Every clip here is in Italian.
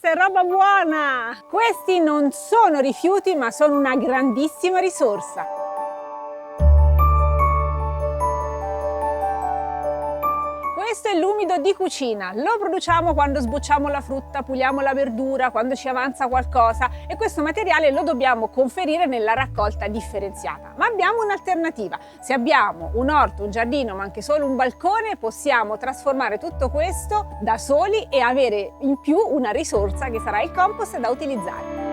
questa è roba buona! Questi non sono rifiuti, ma sono una grandissima risorsa. Questo è l'umido di cucina, lo produciamo quando sbucciamo la frutta, puliamo la verdura, quando ci avanza qualcosa, e questo materiale lo dobbiamo conferire nella raccolta differenziata. Ma abbiamo un'alternativa: se abbiamo un orto, un giardino, ma anche solo un balcone, possiamo trasformare tutto questo da soli e avere in più una risorsa che sarà il compost da utilizzare.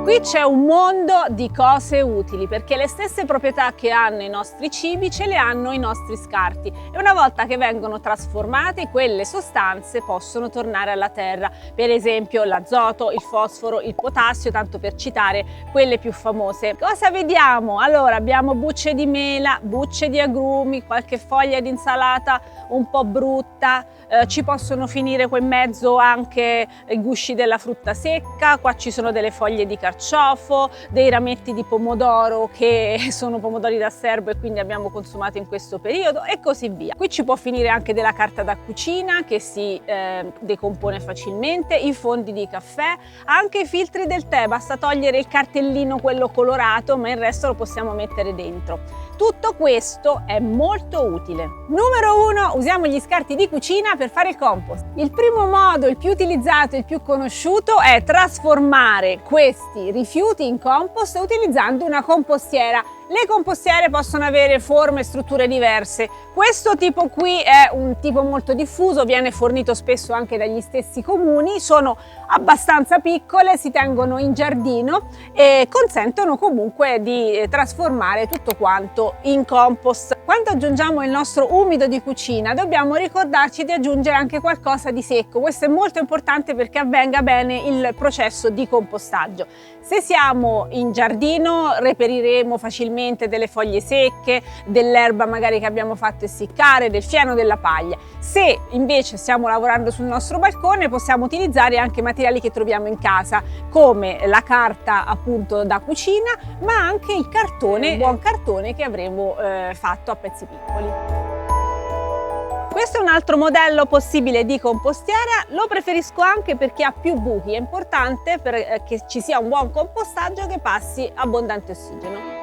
Qui c'è un mondo di cose utili, perché le stesse proprietà che hanno i nostri cibi ce le hanno i nostri scarti, e una volta che vengono trasformate quelle sostanze possono tornare alla terra, per esempio l'azoto, il fosforo, il potassio, tanto per citare quelle più famose. Cosa vediamo? Allora, abbiamo bucce di mela, bucce di agrumi, qualche foglia di insalata un po' brutta, ci possono finire qua in mezzo anche i gusci della frutta secca, qua ci sono delle foglie di carciofo, dei rametti di pomodoro che sono pomodori da serbo e quindi abbiamo consumato in questo periodo, e così via. Qui ci può finire anche della carta da cucina che si decompone facilmente, i fondi di caffè, anche i filtri del tè, basta togliere il cartellino, quello colorato, ma il resto lo possiamo mettere dentro. Tutto questo è molto utile. Numero 1, usiamo gli scarti di cucina per fare il compost. Il primo modo, il più utilizzato e il più conosciuto, è trasformare questi rifiuti in compost utilizzando una compostiera. Le compostiere possono avere forme e strutture diverse. Questo tipo qui è un tipo molto diffuso, viene fornito spesso anche dagli stessi comuni, sono abbastanza piccole, si tengono in giardino e consentono comunque di trasformare tutto quanto in compost. Quando aggiungiamo il nostro umido di cucina dobbiamo ricordarci di aggiungere anche qualcosa di secco. Questo è molto importante perché avvenga bene il processo di compostaggio. Se siamo in giardino reperiremo facilmente delle foglie secche, dell'erba magari che abbiamo fatto essiccare, del fieno, della paglia. Se invece stiamo lavorando sul nostro balcone possiamo utilizzare anche materiali che troviamo in casa, come la carta appunto da cucina, ma anche il cartone, il buon cartone che avremo fatto a pezzi piccoli. Questo è un altro modello possibile di compostiera, lo preferisco anche perché ha più buchi, è importante che ci sia un buon compostaggio che passi abbondante ossigeno.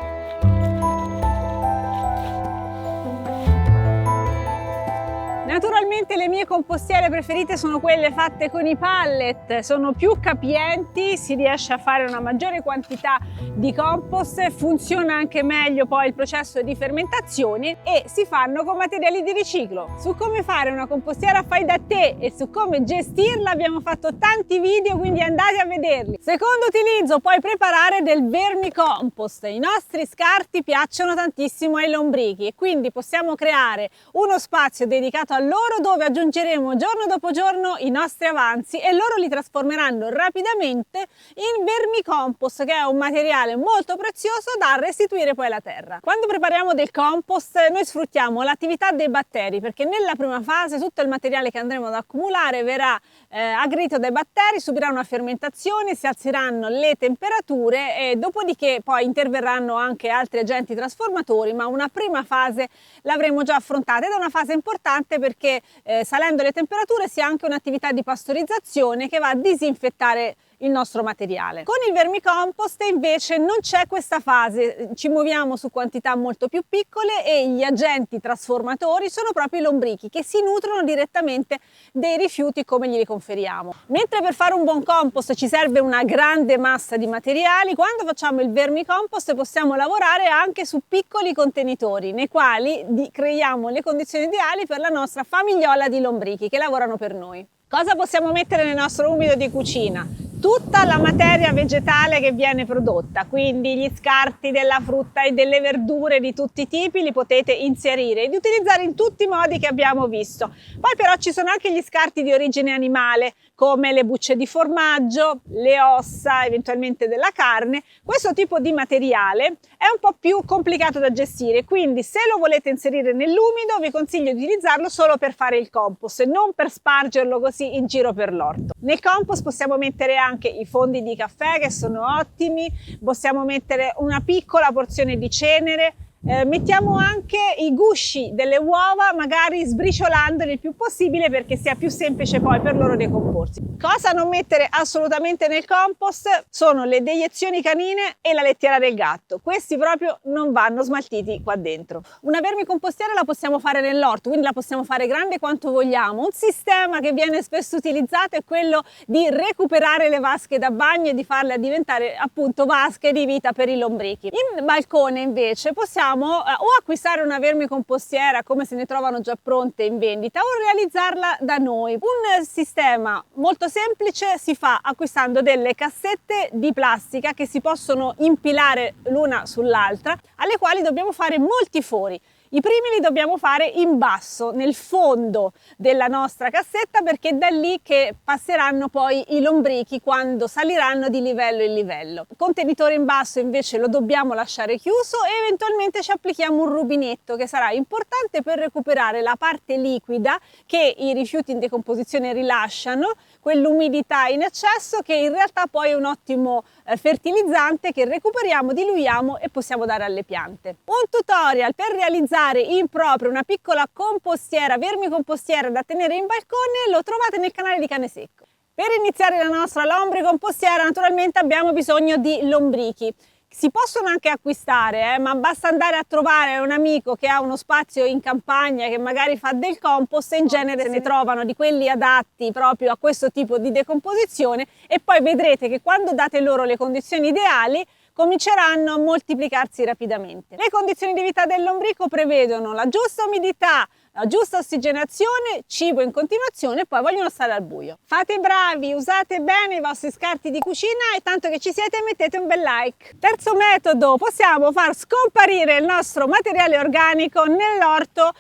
Naturalmente le mie compostiere preferite sono quelle fatte con i pallet, sono più capienti, si riesce a fare una maggiore quantità di compost, funziona anche meglio poi il processo di fermentazione e si fanno con materiali di riciclo. Su come fare una compostiera fai da te e su come gestirla abbiamo fatto tanti video, quindi andate a vederli. Secondo utilizzo, puoi preparare del vermicompost. I nostri scarti piacciono tantissimo ai lombrichi e quindi possiamo creare uno spazio dedicato a loro dove aggiungeremo giorno dopo giorno i nostri avanzi e loro li trasformeranno rapidamente in vermicompost, che è un materiale molto prezioso da restituire poi alla terra. Quando prepariamo del compost noi sfruttiamo l'attività dei batteri, perché nella prima fase tutto il materiale che andremo ad accumulare verrà aggredito dai batteri, subirà una fermentazione, si alzeranno le temperature e dopodiché poi interverranno anche altri agenti trasformatori, ma una prima fase l'avremo già affrontata ed è una fase importante perché salendo le temperature si ha anche un'attività di pastorizzazione che va a disinfettare il nostro materiale. Con il vermicompost invece non c'è questa fase, ci muoviamo su quantità molto più piccole e gli agenti trasformatori sono proprio i lombrichi che si nutrono direttamente dei rifiuti come glieli conferiamo. Mentre per fare un buon compost ci serve una grande massa di materiali, quando facciamo il vermicompost possiamo lavorare anche su piccoli contenitori nei quali creiamo le condizioni ideali per la nostra famigliola di lombrichi che lavorano per noi. Cosa possiamo mettere nel nostro umido di cucina? Tutta la materia vegetale che viene prodotta, quindi gli scarti della frutta e delle verdure di tutti i tipi li potete inserire ed utilizzare in tutti i modi che abbiamo visto. Poi però ci sono anche gli scarti di origine animale, come le bucce di formaggio, le ossa, eventualmente della carne. Questo tipo di materiale è un po' più complicato da gestire, quindi se lo volete inserire nell'umido vi consiglio di utilizzarlo solo per fare il compost e non per spargerlo così in giro per l'orto. Nel compost possiamo mettere anche i fondi di caffè che sono ottimi, possiamo mettere una piccola porzione di cenere, Mettiamo anche i gusci delle uova, magari sbriciolandoli il più possibile perché sia più semplice poi per loro decomporsi. Cosa non mettere assolutamente nel compost sono le deiezioni canine e la lettiera del gatto. Questi proprio non vanno smaltiti qua dentro. Una vermicompostiera la possiamo fare nell'orto, quindi la possiamo fare grande quanto vogliamo. Un sistema che viene spesso utilizzato è quello di recuperare le vasche da bagno e di farle diventare appunto vasche di vita per i lombrichi. In balcone invece possiamo o acquistare una vermicompostiera come se ne trovano già pronte in vendita o realizzarla da noi. Un sistema molto semplice si fa acquistando delle cassette di plastica che si possono impilare l'una sull'altra, alle quali dobbiamo fare molti fori. I primi li dobbiamo fare in basso, nel fondo della nostra cassetta, perché è da lì che passeranno poi i lombrichi quando saliranno di livello in livello. Il contenitore in basso invece lo dobbiamo lasciare chiuso e eventualmente ci applichiamo un rubinetto che sarà importante per recuperare la parte liquida che i rifiuti in decomposizione rilasciano, quell'umidità in eccesso che in realtà poi è un ottimo fertilizzante che recuperiamo, diluiamo e possiamo dare alle piante. Un tutorial per realizzare in proprio una piccola compostiera, vermicompostiera da tenere in balcone lo trovate nel canale di Cane Secco. Per iniziare la nostra lombricompostiera naturalmente abbiamo bisogno di lombrichi. Si possono anche acquistare, ma basta andare a trovare un amico che ha uno spazio in campagna che magari fa del compost e in genere ne trovano di quelli adatti proprio a questo tipo di decomposizione e poi vedrete che quando date loro le condizioni ideali cominceranno a moltiplicarsi rapidamente. Le condizioni di vita del lombrico prevedono la giusta umidità, la giusta ossigenazione, cibo in continuazione e poi vogliono stare al buio. Fate i bravi, usate bene i vostri scarti di cucina e tanto che ci siete mettete un bel like. Terzo metodo, possiamo far scomparire il nostro materiale organico nell'orto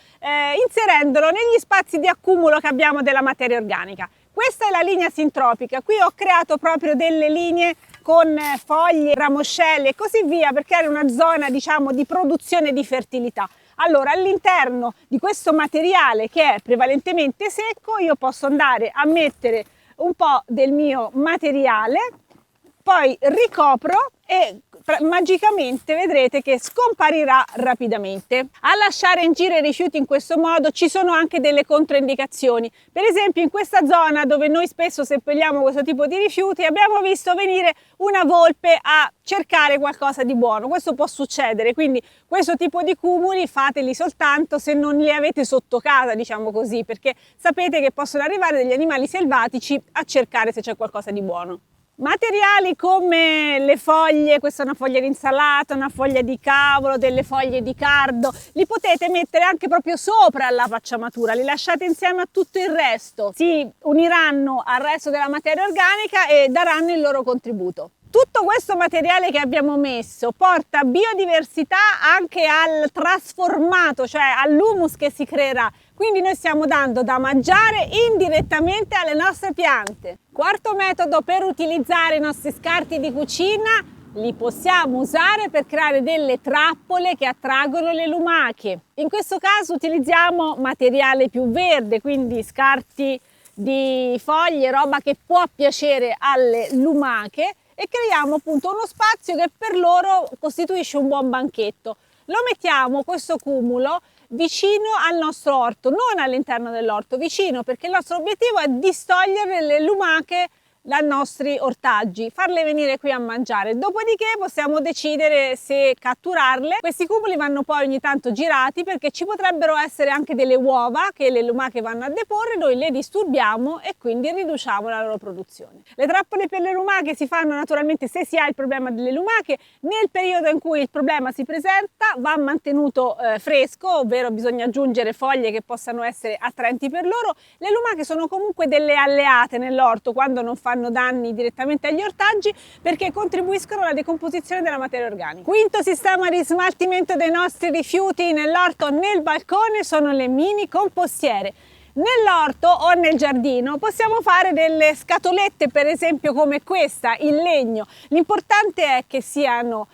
inserendolo negli spazi di accumulo che abbiamo della materia organica. Questa è la linea sintropica, qui ho creato proprio delle linee con foglie, ramoscelli e così via per creare una zona diciamo di produzione di fertilità. Allora all'interno di questo materiale che è prevalentemente secco io posso andare a mettere un po' del mio materiale, poi ricopro e magicamente vedrete che scomparirà rapidamente. A lasciare in giro i rifiuti in questo modo ci sono anche delle controindicazioni. Per esempio in questa zona dove noi spesso seppelliamo questo tipo di rifiuti abbiamo visto venire una volpe a cercare qualcosa di buono. Questo può succedere, quindi questo tipo di cumuli fateli soltanto se non li avete sotto casa, diciamo così, perché sapete che possono arrivare degli animali selvatici a cercare se c'è qualcosa di buono. Materiali come le foglie, questa è una foglia di insalata, una foglia di cavolo, delle foglie di cardo, li potete mettere anche proprio sopra la pacciamatura, li lasciate insieme a tutto il resto, si uniranno al resto della materia organica e daranno il loro contributo. Tutto questo materiale che abbiamo messo porta biodiversità anche al trasformato, cioè all'humus che si creerà. Quindi noi stiamo dando da mangiare indirettamente alle nostre piante. Quarto metodo per utilizzare i nostri scarti di cucina, li possiamo usare per creare delle trappole che attraggono le lumache. In questo caso utilizziamo materiale più verde, quindi scarti di foglie, roba che può piacere alle lumache e creiamo appunto uno spazio che per loro costituisce un buon banchetto. Lo mettiamo questo cumulo vicino al nostro orto, non all'interno dell'orto, vicino, perché il nostro obiettivo è distogliere le lumache dai nostri ortaggi, farle venire qui a mangiare. Dopodiché possiamo decidere se catturarle. Questi cumuli vanno poi ogni tanto girati perché ci potrebbero essere anche delle uova che le lumache vanno a deporre, noi le disturbiamo e quindi riduciamo la loro produzione. Le trappole per le lumache si fanno naturalmente se si ha il problema delle lumache. Nel periodo in cui il problema si presenta va mantenuto fresco, ovvero bisogna aggiungere foglie che possano essere attraenti per loro. Le lumache sono comunque delle alleate nell'orto quando non fanno danni direttamente agli ortaggi perché contribuiscono alla decomposizione della materia organica. Quinto sistema di smaltimento dei nostri rifiuti nell'orto o nel balcone sono le mini compostiere. Nell'orto o nel giardino possiamo fare delle scatolette, per esempio come questa, in legno. L'importante è che siano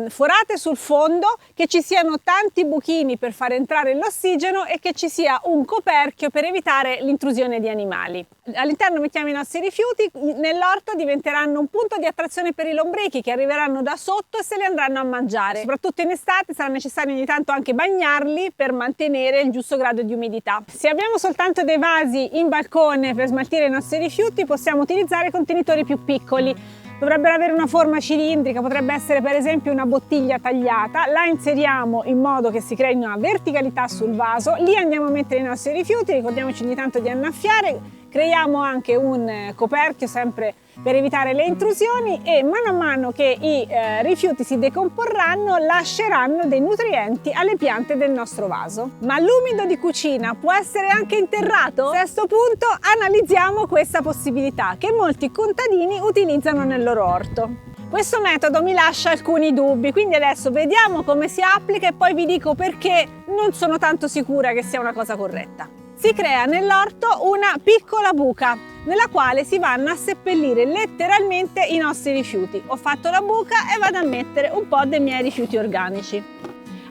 forate sul fondo, che ci siano tanti buchini per far entrare l'ossigeno e che ci sia un coperchio per evitare l'intrusione di animali. All'interno mettiamo i nostri rifiuti, nell'orto diventeranno un punto di attrazione per i lombrichi che arriveranno da sotto e se li andranno a mangiare. Soprattutto in estate sarà necessario ogni tanto anche bagnarli per mantenere il giusto grado di umidità. Se abbiamo soltanto dei vasi in balcone per smaltire i nostri rifiuti, possiamo utilizzare contenitori più piccoli. Dovrebbero avere una forma cilindrica, potrebbe essere per esempio una bottiglia tagliata, la inseriamo in modo che si crei una verticalità sul vaso, lì andiamo a mettere i nostri rifiuti, ricordiamoci ogni tanto di annaffiare, creiamo anche un coperchio sempre per evitare le intrusioni e mano a mano che i rifiuti si decomporranno lasceranno dei nutrienti alle piante del nostro vaso. Ma l'umido di cucina può essere anche interrato? A questo punto analizziamo questa possibilità che molti contadini utilizzano nel loro orto. Questo metodo mi lascia alcuni dubbi, quindi adesso vediamo come si applica e poi vi dico perché non sono tanto sicura che sia una cosa corretta. Si crea nell'orto una piccola buca nella quale si vanno a seppellire letteralmente i nostri rifiuti. Ho fatto la buca e vado a mettere un po' dei miei rifiuti organici.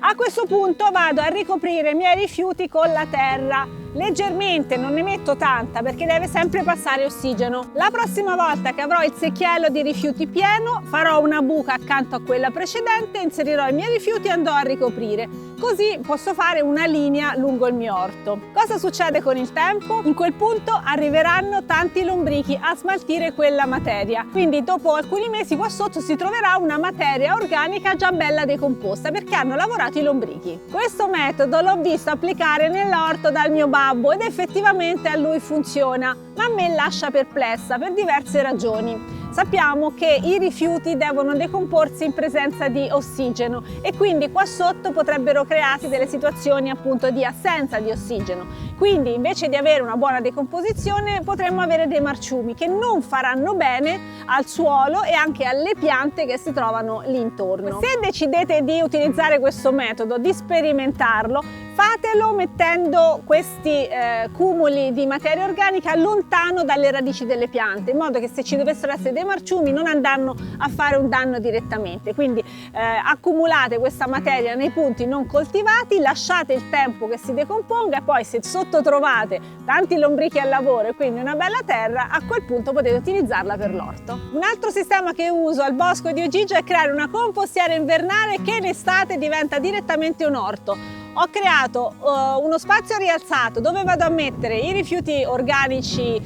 A questo punto vado a ricoprire i miei rifiuti con la terra, leggermente, non ne metto tanta perché deve sempre passare ossigeno. La prossima volta che avrò il secchiello di rifiuti pieno farò una buca accanto a quella precedente, inserirò i miei rifiuti e andrò a ricoprire. Così posso fare una linea lungo il mio orto. Cosa succede con il tempo? In quel punto arriveranno tanti lombrichi a smaltire quella materia. Quindi dopo alcuni mesi qua sotto si troverà una materia organica già bella decomposta perché hanno lavorato i lombrichi. Questo metodo l'ho visto applicare nell'orto dal mio babbo ed effettivamente a lui funziona, ma a me lascia perplessa per diverse ragioni. Sappiamo che i rifiuti devono decomporsi in presenza di ossigeno e quindi qua sotto potrebbero crearsi delle situazioni appunto di assenza di ossigeno. Quindi invece di avere una buona decomposizione potremmo avere dei marciumi che non faranno bene al suolo e anche alle piante che si trovano lì intorno. Se decidete di utilizzare questo metodo, di sperimentarlo, fatelo mettendo questi cumuli di materia organica lontano dalle radici delle piante, in modo che se ci dovessero essere dei marciumi non andranno a fare un danno direttamente. Quindi accumulate questa materia nei punti non coltivati, lasciate il tempo che si decomponga e poi se sotto trovate tanti lombrichi al lavoro e quindi una bella terra, a quel punto potete utilizzarla per l'orto. Un altro sistema che uso al bosco di Ogigi è creare una compostiera invernale che in estate diventa direttamente un orto. Ho creato uno spazio rialzato dove vado a mettere i rifiuti organici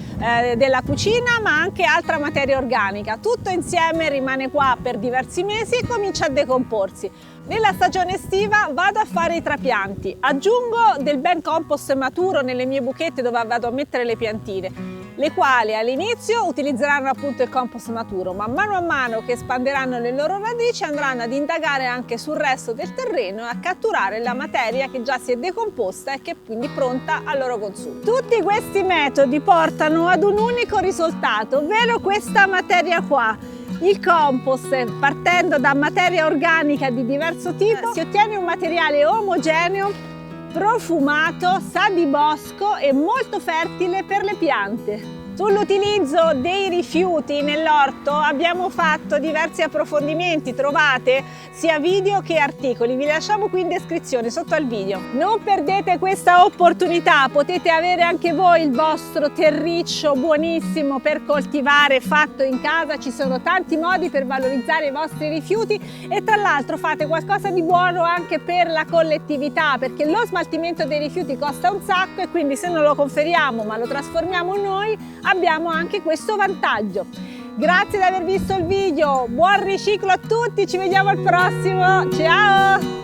della cucina ma anche altra materia organica. Tutto insieme rimane qua per diversi mesi e comincia a decomporsi. Nella stagione estiva vado a fare i trapianti, aggiungo del ben compost maturo nelle mie buchette dove vado a mettere le piantine, le quali all'inizio utilizzeranno appunto il compost maturo, ma mano a mano che espanderanno le loro radici andranno ad indagare anche sul resto del terreno e a catturare la materia che già si è decomposta e che è quindi pronta al loro consumo. Tutti questi metodi portano ad un unico risultato, ovvero questa materia qua. Il compost, partendo da materia organica di diverso tipo, si ottiene un materiale omogeneo, profumato, sa di bosco e molto fertile per le piante. Sull'utilizzo dei rifiuti nell'orto abbiamo fatto diversi approfondimenti, trovate sia video che articoli, vi lasciamo qui in descrizione sotto al video. Non perdete questa opportunità, potete avere anche voi il vostro terriccio buonissimo per coltivare fatto in casa, ci sono tanti modi per valorizzare i vostri rifiuti e tra l'altro fate qualcosa di buono anche per la collettività perché lo smaltimento dei rifiuti costa un sacco e quindi se non lo conferiamo ma lo trasformiamo noi abbiamo anche questo vantaggio. Grazie di aver visto il video, buon riciclo a tutti, ci vediamo al prossimo, ciao!